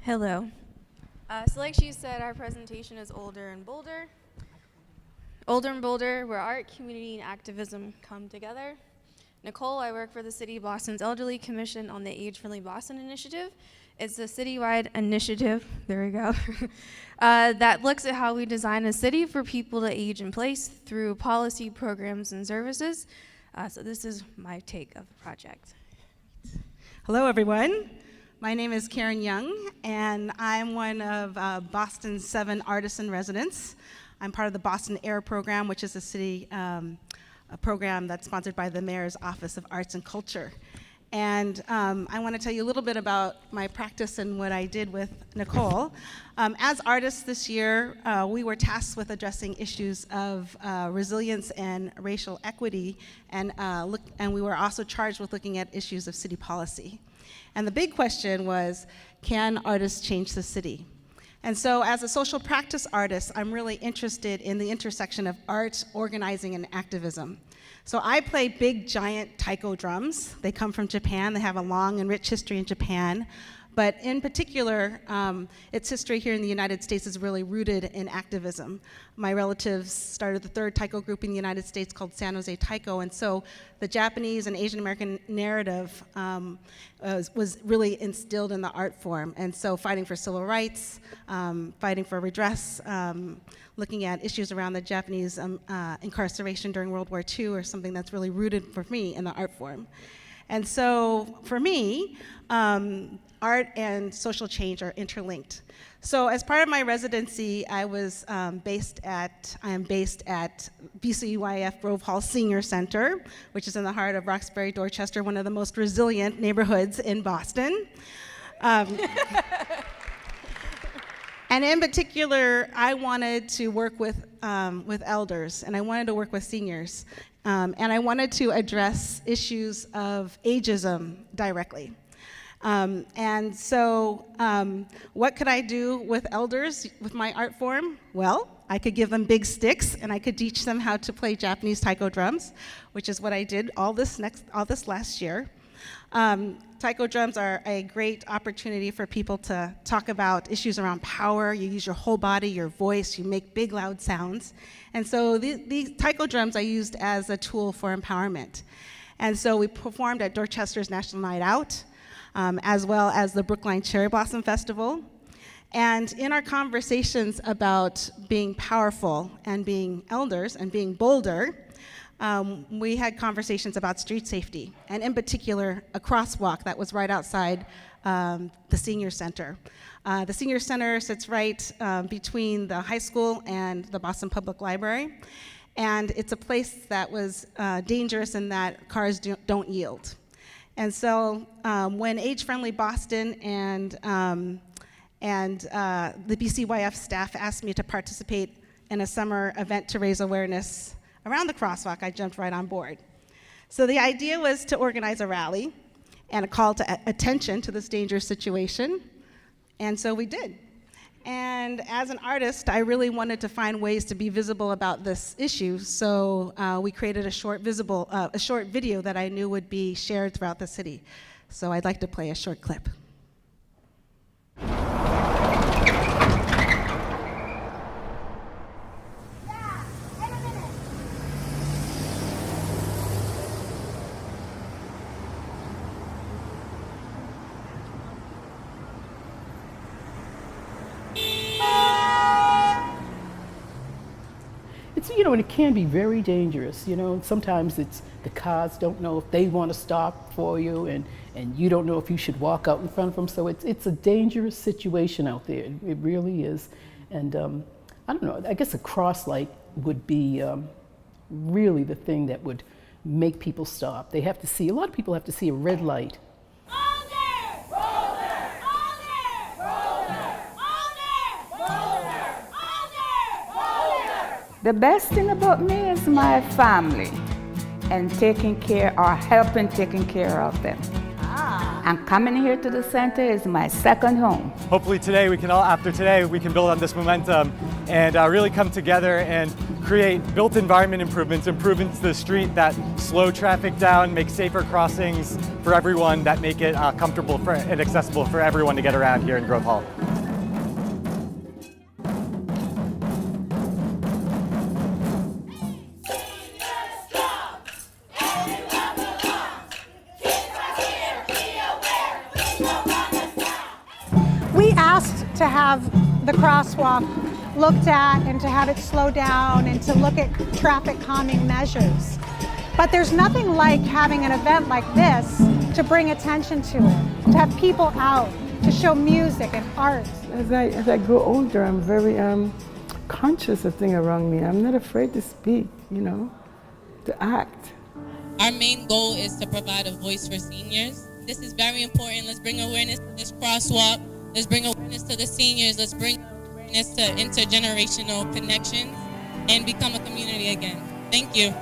Hello. So like she said, our presentation is Older and Bolder. Older and Bolder, where art, community, and activism come together. Nicole, I work for the City of Boston's Elderly Commission on the Age-Friendly Boston Initiative. It's a citywide initiative, there we go, that looks at how we design a city for people to age in place through policy, programs, and services. So this is my take of the project. Hello, everyone. My name is Karen Young, and I'm one of Boston's 7 artisan residents. I'm part of the Boston Air program, which is a city a program that's sponsored by the Mayor's Office of Arts and Culture. And I want to tell you a little bit about my practice and what I did with Nicole. As artists this year, we were tasked with addressing issues of resilience and racial equity, and we were also charged with looking at issues of city policy. And the big question was, can artists change the city? And so as a social practice artist, I'm really interested in the intersection of art, organizing, and activism. So I play big, giant taiko drums. They come from Japan. They have a long and rich history in Japan. But in particular, its history here in the United States is really rooted in activism. My relatives started the 3rd taiko group in the United States called San Jose Taiko, and so the Japanese and Asian American narrative was really instilled in the art form. And so fighting for civil rights, fighting for redress, looking at issues around the Japanese incarceration during World War II are something that's really rooted for me in the art form. And so for me, art and social change are interlinked. So as part of my residency, I am based at BCYF Grove Hall Senior Center, which is in the heart of Roxbury, Dorchester, one of the most resilient neighborhoods in Boston. And in particular, I wanted to work with elders, and I wanted to work with seniors. And I wanted to address issues of ageism directly. And so what could I do with elders with my art form? Well, I could give them big sticks, and I could teach them how to play Japanese taiko drums, which is what I did all this last year. Taiko drums are a great opportunity for people to talk about issues around power. You use your whole body, your voice, you make big, loud sounds. And so these taiko drums I used as a tool for empowerment. And so we performed at Dorchester's National Night Out, as well as the Brookline Cherry Blossom Festival. And in our conversations about being powerful and being elders and being bolder, we had conversations about street safety, and in particular, a crosswalk that was right outside the senior center. The senior center sits right between the high school and the Boston Public Library, and it's a place that was dangerous in that cars don't yield. And so when Age Friendly Boston and the BCYF staff asked me to participate in a summer event to raise awareness around the crosswalk, I jumped right on board. So the idea was to organize a rally and a call to attention to this dangerous situation, and so we did. And as an artist, I really wanted to find ways to be visible about this issue, so we created a short video that I knew would be shared throughout the city. So I'd like to play a short clip. And it can be very dangerous, Sometimes it's the cars don't know if they want to stop for you, and you don't know if you should walk out in front of them. So it's a dangerous situation out there. It really is. And I don't know, I guess a cross light would be really the thing that would make people stop. They have to see, a lot of people have to see a red light. The best thing about me is my family and taking care or helping taking care of them. And coming here to the center is my second home. Hopefully today after today we can build on this momentum and really come together and create built environment improvements to the street that slow traffic down, make safer crossings for everyone, that make it comfortable and accessible for everyone to get around here in Grove Hall. We asked to have the crosswalk looked at and to have it slow down and to look at traffic calming measures. But there's nothing like having an event like this to bring attention to it, to have people out, to show music and art. As I grow older, I'm very conscious of things around me. I'm not afraid to speak, to act. Our main goal is to provide a voice for seniors. This is very important. Let's bring awareness to this crosswalk. Let's bring awareness to the seniors. Let's bring awareness to intergenerational connections and become a community again. Thank you.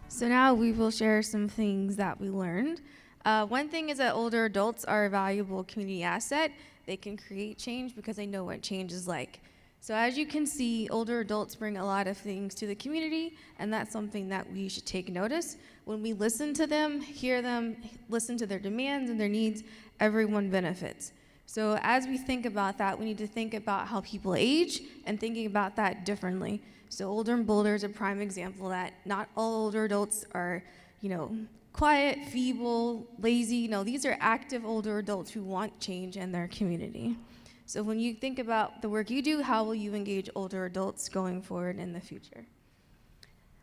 So now we will share some things that we learned. One thing is that older adults are a valuable community asset. They can create change because they know what change is like. So as you can see, older adults bring a lot of things to the community, and that's something that we should take notice. When we listen to them, hear them, listen to their demands and their needs, everyone benefits. So as we think about that, we need to think about how people age and thinking about that differently. So Older and Bolder is a prime example that not all older adults are, quiet, feeble, lazy. No, these are active older adults who want change in their community. So when you think about the work you do, how will you engage older adults going forward in the future?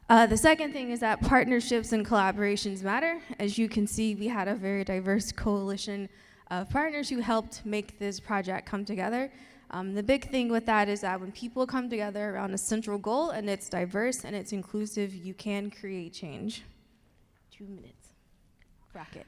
The second thing is that partnerships and collaborations matter. As you can see, we had a very diverse coalition of partners who helped make this project come together. The big thing with that is that when people come together around a central goal and it's diverse and it's inclusive, you can create change. 2 minutes. Rock it.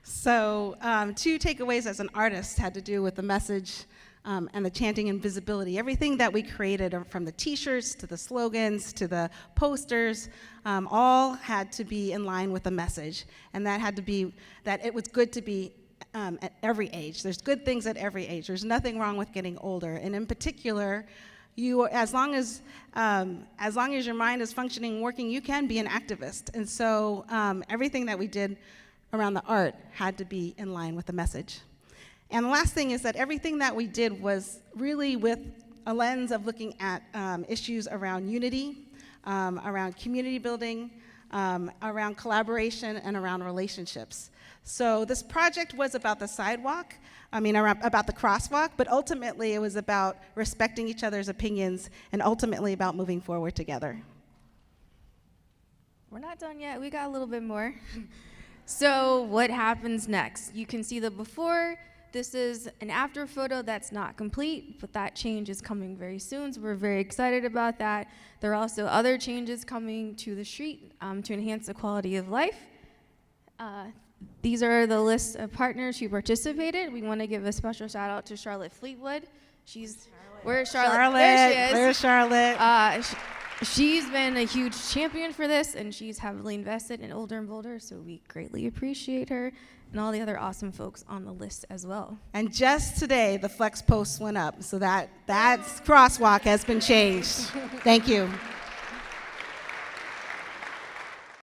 So 2 takeaways as an artist had to do with the message and the chanting and visibility. Everything that we created, from the t-shirts to the slogans to the posters, all had to be in line with the message. And that had to be that it was good to be at every age. There's good things at every age. There's nothing wrong with getting older. And in particular, as long as your mind is functioning, working, you can be an activist. And so everything that we did around the art had to be in line with the message. And the last thing is that everything that we did was really with a lens of looking at issues around unity, around community building, around collaboration, and around relationships. So this project was about the sidewalk, about the crosswalk, but ultimately it was about respecting each other's opinions and ultimately about moving forward together. We're not done yet. We got a little bit more. So what happens next? You can see the before. This is an after photo that's not complete, but that change is coming very soon, so we're very excited about that. There are also other changes coming to the street to enhance the quality of life. These are the list of partners who participated. We want to give a special shout out to Charlotte Fleetwood. Where's Charlotte? There she is. There's Charlotte. She's been a huge champion for this, and she's heavily invested in Older and Bolder, so we greatly appreciate her, and all the other awesome folks on the list as well. And just today, the flex post went up, so that crosswalk has been changed. Thank you.